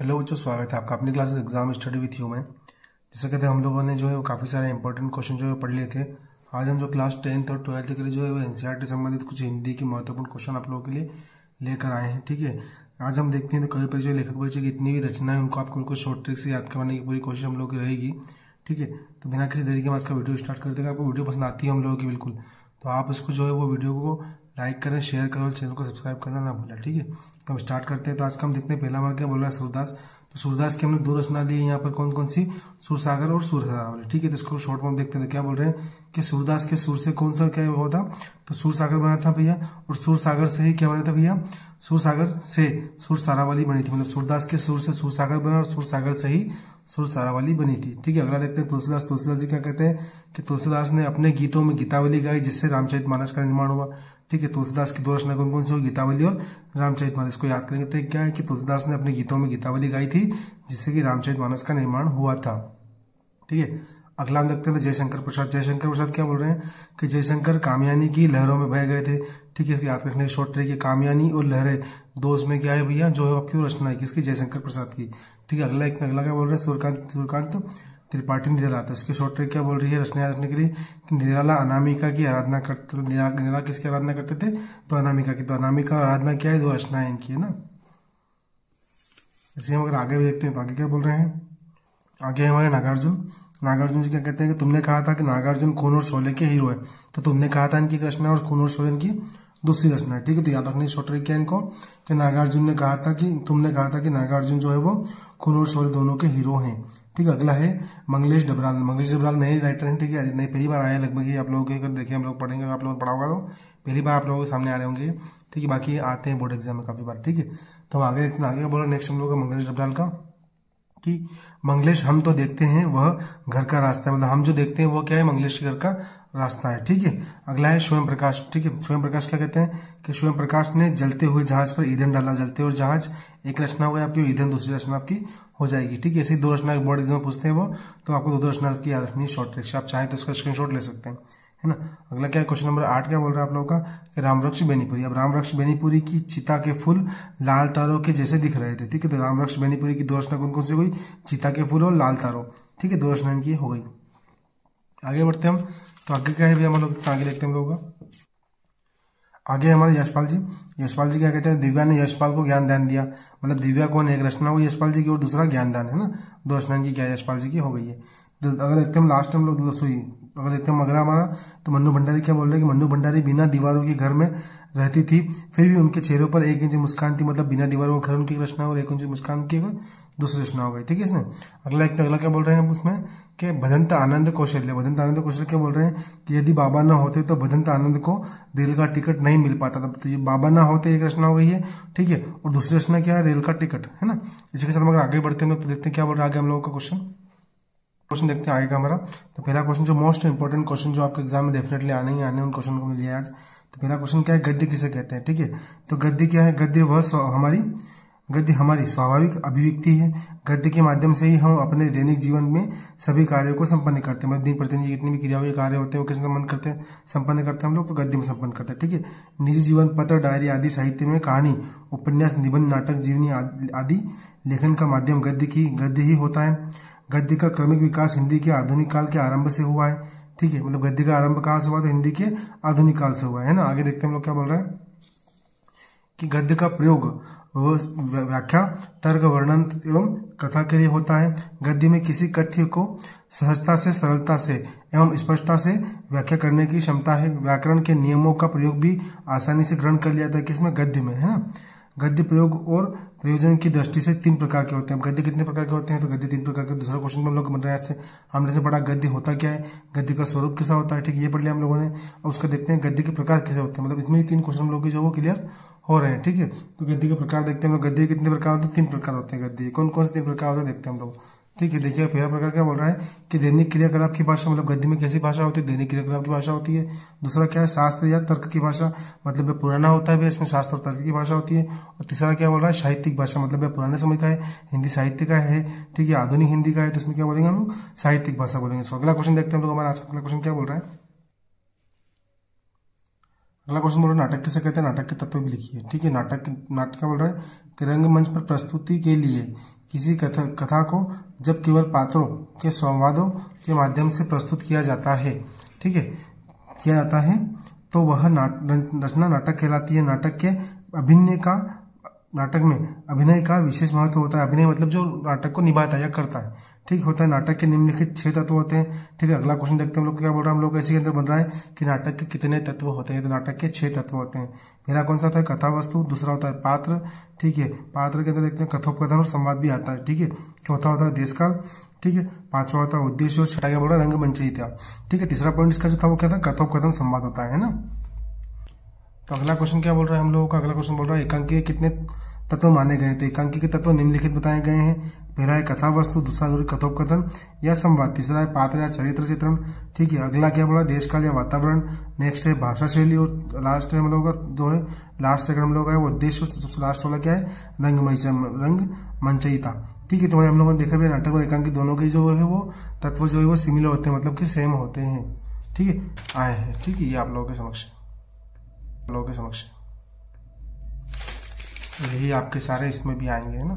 Hello बच्चों, स्वागत है आपका अपनी classes exam study with you में। जैसे कहते हैं हम लोगों ने जो है वो काफ़ी सारे इंपॉर्टेंट क्वेश्चन जो है पढ़ लिए थे। आज हम जो क्लास 10th और 12th के लिए जो है वो एनसीईआरटी संबंधित कुछ हिंदी के महत्वपूर्ण क्वेश्चन आप लोगों के लिए लेकर आए हैं। ठीक है, आज हम देखते हैं तो कवि परिचय, लेखक परिचय की इतनी भी रचना है उनको आपको बिल्कुल शॉर्ट ट्रिक से याद करवाने की पूरी कोशिश हम लोग की रहेगी। ठीक है, तो बिना किसी देरी के हम आज का वीडियो स्टार्ट करते हैं। आपको वीडियो पसंद आती है हम लोगों की बिल्कुल, तो आप इसको जो है वो वीडियो को लाइक करें, शेयर करें और चैनल को सब्सक्राइब करना ना भूलें। ठीक है, तो हम स्टार्ट करते हैं। तो आज का हम देखते हैं पहला हमारा क्या बोल रहा है, सूरदास। तो सूरदास की हमने दो रचना ली है यहाँ पर, कौन कौन सी, सूरसागर और सूरधारा वाली। ठीक है, तो इसको शॉर्ट में हम देखते हैं। तो क्या बोल रहे हैं कि सूरदास के सुर से कौन सा क्या हुआ था, तो सूरसागर बना था भैया, और सूरसागर से ही क्या बना था भैया, सूरसागर से सूरसारा वाली बनी थी। मतलब सूरदास के सुर से सूरसागर बना और सूरसागर से ही सूरसारा वाली बनी थी। ठीक है, अगला देखते हैं तुलसीदास। तुलसीदास जी क्या कहते हैं कि तुलसीदास ने अपने गीतों में गीतावली गाई जिससे रामचरितमानस का निर्माण हुआ। ठीक है, तुलसीदास की दो रचना कौन कौन सी हुई, गीतावली और रामचरितमानस। को याद करेंगे। ट्रिक क्या है कि तुलसीदास ने अपने गीतों में गीतावली गाई थी जिससे कि रामचरितमानस का निर्माण हुआ था। ठीक है, अगला हम देखते हैं तो जयशंकर प्रसाद। जयशंकर प्रसाद क्या बोल रहे हैं कि जयशंकर कामयानी की लहरों में बह गए थे। ठीक है, याद रखने की शॉर्ट ट्रिक है, कामयानी और लहरें दो उसमें क्या है भैया, जो है आपकी रचना है किसकी, जयशंकर प्रसाद की। ठीक है, अगला क्या बोल रहे हैं, सूर्यकांत त्रिपाठी निराला। तो इसके शॉर्ट ट्रिक क्या बोल रही है रचना याद रखने के लिए कि निराला अनामिका की आराधना करते, तो निराला किसकी आराधना करते थे, तो अनामिका की। तो अनामिका आराधना क्या है, दो रचनाएं इनकी है ना। इसे हम अगर आगे भी देखते हैं तो आगे क्या बोल रहे हैं, आगे हमारे नागार्जुन। नागार्जुन जी क्या कहते हैं कि तुमने कहा था कि नागार्जुन खून और शोले के हीरो है। तो तुमने कहा था इनकी रचना और खून और शोले इनकी दूसरी रचना है। ठीक है, तो याद रखने की शॉर्ट ट्रिक क्या है इनको कि नागार्जुन ने कहा था कि तुमने कहा था कि नागार्जुन जो है वो खून और शोले दोनों के हीरो हैं। ठीक है, अगला है मंगलेश डबराल। मंगलेश डबराल नए राइटर हैं। ठीक है, नए पहली बार आए लगभग ये आप लोगों के, अगर देखें हम लोग पढ़ेंगे, आप लोगों ने पढ़ा होगा तो पहली बार आप लोगों के सामने आ रहे होंगे। ठीक है, बाकी आते हैं बोर्ड एग्जाम में काफी बार। ठीक है, तो हम आगे देखते हैं, आगे बोला नेक्स्ट हम लोग मंगलेश डबराल का कि मंगलेश हम तो देखते हैं वह घर का रास्ता है। मतलब हम जो देखते हैं वो क्या है, मंगलेश के घर का रास्ता है। ठीक है, अगला है स्वयं प्रकाश। ठीक है, स्वयं प्रकाश क्या कहते हैं कि स्वयं प्रकाश ने जलते हुए जहाज पर ईंधन डाला। जलते हुए जहाज एक रचना हुआ आपकी, ईंधन दूसरी रचना आपकी हो जाएगी। ठीक है, ऐसी दो रचना बोर्ड एग्जाम में पूछते हैं वो, तो आपको दो रचना की याद रखनी शॉर्ट ट्रिक से। आप चाहें तो इसका स्क्रीनशॉट ले सकते हैं, है ना। अगला क्या है, क्वेश्चन नंबर 8 क्या बोल रहा है आप लोगों का कि रामवृक्ष बेनीपुरी। अब रामवृक्ष बेनीपुरी की चिता के फूल लाल तारों के जैसे दिख रहे थे। ठीक है, तो रामवृक्ष बेनीपुरी की दो रचना कौन कौन सी हुई, चिता के फूल और लाल तारों। ठीक है, दो रचना इनकी हो गई। आगे बढ़ते हैं हम, तो आगे क्या है भैया हम लोग आगे देखते हैं हम लोगों का। आगे हमारे यशपाल जी। यशपाल जी क्या कहते हैं, दिव्या ने यशपाल को ज्ञान दान दिया। मतलब दिव्या कौन है, एक रचना हुई यशपाल जी की और दूसरा ज्ञान दान है ना। दो रचना इनकी क्या है, यशपाल जी की हो गई है। तो अगर देखते हैं हम लास्ट हम लोग सुई, अगर देखते हैं अगला हमारा, तो मन्नू भंडारी क्या बोल रहे हैं कि मन्नू भंडारी बिना दीवारों के घर में रहती थी, फिर भी उनके चेहरों पर एक इंच मुस्कान थी। मतलब बिना दीवारों का घर उनकी रचना और एक इंच मुस्कान की दूसरी रचना हो गई। ठीक है, इसमें अगला क्या बोल रहे हैं हम उसमें कि भदंत आनंद कौशल्य। भदंत आनंद कौशल्य क्या बोल रहे हैं कि यदि बाबा ना होते तो भदंत आनंद को रेल का टिकट नहीं मिल पाता था। तो ये बाबा ना होते एक रचना हो गई है। ठीक है, और दूसरी रचना क्या है, रेल का टिकट, है ना। इसी के साथ हम अगर आगे बढ़ते हैं तो देखते हैं क्या बोल रहा है आगे हम लोगों का क्वेश्चन देखते हैं आगे का हमारा। तो पहला क्वेश्चन जो मोस्ट इंपोर्टेंट क्वेश्चन जो आपके एग्जाम में डेफिनेटली आने ही आने, उन क्वेश्चन को मिलिए आज। तो पहला क्वेश्चन क्या है, गद्य किसे कहते हैं। ठीक है, तो गद्य क्या है, गद्य हमारी स्वाभाविक अभिव्यक्ति है। गद्य के माध्यम से ही हम अपने दैनिक जीवन में सभी कार्यों को संपन्न करते हैं। मतलब दिन प्रतिदिन जितनी भी क्रियाओं के कार्य होते हैं वो किससे संपन्न करते हैं हम लोग, तो गद्य में संपन्न करते हैं। ठीक है, निजी जीवन, पत्र, डायरी आदि साहित्य में कहानी, उपन्यास, निबंध, नाटक, जीवनी आदि लेखन का माध्यम गद्य ही होता है। गद्य का क्रमिक विकास हिंदी के आधुनिक काल के आरंभ से हुआ है। ठीक है, मतलब गद्य का आरंभ कहाँ से हुआ, तो हिंदी के आधुनिक काल से हुआ है ना। आगे देखते हैं हम लोग क्या बोल रहे हैं कि गद्य का प्रयोग व्याख्या, तर्क, वर्णन एवं कथा के लिए होता है। गद्य में किसी कथ्य को सहजता से, सरलता से एवं स्पष्टता से व्याख्या करने की क्षमता है। व्याकरण के नियमों का प्रयोग भी आसानी से ग्रहण कर लिया जाता है, किसमें, गद्य में, है ना। गद्य प्रयोग और प्रयोजन की दृष्टि से 3 प्रकार के होते हैं। गद्य कितने प्रकार के होते हैं, तो गद्य 3 प्रकार के। दूसरा क्वेश्चन में हम लोग बन रहे हैं हमने से पढ़ा गद्य होता क्या है, गद्य का स्वरूप कैसा होता है। ठीक है, ये पढ़ लिया हम लोगों ने। और उसका देखते हैं गद्य के प्रकार कैसे होते हैं। मतलब इसमें 3 क्वेश्चन हम लोग जो वो क्लियर हो रहे हैं। ठीक है, तो गद्य के प्रकार देखते हैं हम लोग। गद्य कितने प्रकार होते हैं, 3 प्रकार होते हैं गद्य। कौन कौन से 3 प्रकार होते हैं देखते हैं हम लोग। ठीक है, देखिए पहला प्रकार क्या बोल रहा है कि दैनिक क्रियाकलाप की भाषा। मतलब गद्य में कैसी भाषा होती है, दैनिक क्रियाकलाप की भाषा होती है। दूसरा क्या है, शास्त्र या तर्क की भाषा। मतलब वह पुराना होता है, इसमें शास्त्र और तर्क की भाषा होती है। और तीसरा क्या बोल रहा है, साहित्यिक भाषा। मतलब वह पुराने समय का है, हिंदी साहित्य का है। ठीक है, आधुनिक हिंदी का है, तो इसमें क्या बोलेंगे हम लोग, साहित्यिक भाषा बोलेंगे। सो अगला क्वेश्चन देखते हैं हम लोग। हमारा आज का अगला क्वेश्चन क्या बोल रहा है, अगला क्वेश्चन बोल रहा है नाटक किसे कहते हैं, नाटक के तत्व भी लिखिए। ठीक है, नाटक क्या बोल रहा है कि रंगमंच पर प्रस्तुति के लिए किसी कथा को जब केवल पात्रों के संवादों के माध्यम से प्रस्तुत किया जाता है, ठीक है, किया जाता है, तो वह रचना नाटक कहलाती है। नाटक में अभिनय का विशेष महत्व होता है। अभिनय मतलब जो नाटक को निभाता है या करता है, ठीक होता है। नाटक के निम्नलिखित 6 तत्व होते हैं, ठीक है। अगला क्वेश्चन देखते हैं हम लोग क्या बोल रहा है। हम लोग इसी के अंदर बन रहा है कि नाटक के कितने तत्व होते हैं। तो नाटक के 6 तत्व होते हैं। पहला कौन सा होता है? कथा वस्तु। दूसरा होता है पात्र, ठीक है। पात्र के अंदर देखते हैं कथोपकथन और संवाद भी आता है, ठीक है। चौथा होता है देशकाल, ठीक है। पांचवा होता है उद्देश्य और छठा क्या बोल रहा है? रंगमंचयिता, ठीक है। तीसरा पॉइंट इसका जो था वो क्या था? कथोपकथन संवाद होता है ना। तो अगला क्वेश्चन क्या बोल रहा है हम लोगों का? अगला क्वेश्चन बोल रहा है एकांकी के कितने तत्व माने गए हैं। तो एकांकी के तत्व निम्नलिखित बताए गए हैं। पहला है कथा वस्तु, दूसरा कथोपकथन या संवाद, तीसरा है पात्र या चरित्र चित्रण, ठीक है। अगला क्या बोला? देशकाल या वातावरण। नेक्स्ट है भाषा शैली और लास्ट है हम लोगों का जो है लास्ट सेकंड हम लोग का है वो उद्देश्य। सबसे लास्ट वाला क्या है? रंगमंचयिता, ठीक है। तो भाई हम लोगों ने देखा भी नाटक और एकांकी दोनों के जो है वो तत्व जो है वो सिमिलर होते हैं, मतलब कि सेम होते हैं, ठीक है, आए हैं, ठीक है। ये आप लोगों के समक्ष यही आपके सारे इसमें भी आएंगे, है ना।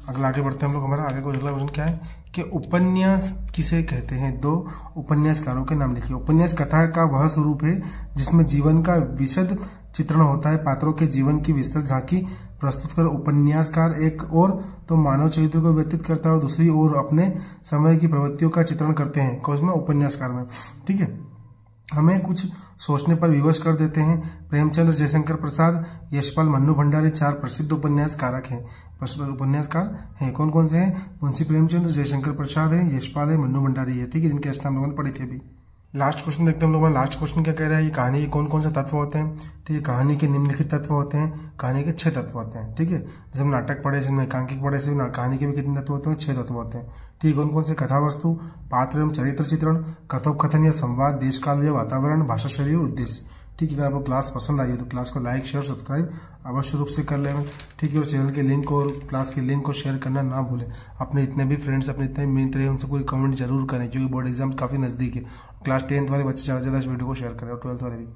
अगला आगे बढ़ते हैं हम लोग। हमारा आगे कोई अगला क्वेश्चन क्या है कि उपन्यास किसे कहते हैं? 2 उपन्यासकारों के नाम लिखिए। उपन्यास कथा का वह स्वरूप है जिसमें जीवन का विशद चित्रण होता है। पात्रों के जीवन की विस्तृत झांकी प्रस्तुत कर उपन्यासकार एक और तो मानव चरित्र को व्यतीत करता है और दूसरी ओर अपने समय की प्रवृत्तियों का चित्रण करते हैं। कौन में? उपन्यासकार में, ठीक है। हमें कुछ सोचने पर विवश कर देते हैं। प्रेमचंद्र, जयशंकर प्रसाद, यशपाल, मन्नू भंडारी 4 प्रसिद्ध उपन्यासकारक हैं, उपन्यासकार हैं। कौन कौन से हैं? मुंशी प्रेमचंद्र, जयशंकर प्रसाद है, यशपाल है, मन्नू भंडारी है, ठीक है, जिनके अष्टनाम लोगों ने पढ़े थे अभी। लास्ट क्वेश्चन देखते हैं हम लोग। लास्ट क्वेश्चन क्या कह रहा है? ये कहानी के कौन कौन से तत्व होते हैं, ठीक है। कहानी के निम्नलिखित तत्व होते हैं। कहानी के 6 तत्व होते हैं, ठीक है। जैसे हम नाटक पढ़े, इसमें एकांकी पढ़े, से कहानी के भी कितने तत्व होते हैं? 6 तत्व होते हैं, ठीक है। कौन कौन से? कथा वस्तु, पात्र एवं चरित्र चित्रण, कथोपकथन या संवाद, देशकाल या वातावरण, भाषा शैली और उद्देश्य, ठीक है। अगर आपको क्लास पसंद आई हो तो क्लास को लाइक शेयर सब्सक्राइब अवश्य रूप से कर लेना, ठीक है। और चैनल के लिंक और क्लास के लिंक को शेयर करना ना भूलें। अपने इतने भी फ्रेंड्स, अपने इतने मित्र हैं, उनसे पूरी कमेंट जरूर करें, क्योंकि बोर्ड एग्जाम काफी नजदीक है। क्लास 10th वाले बच्चे ज़्यादा से ज़्यादा इस वीडियो को शेयर करें और 12th वाले भी।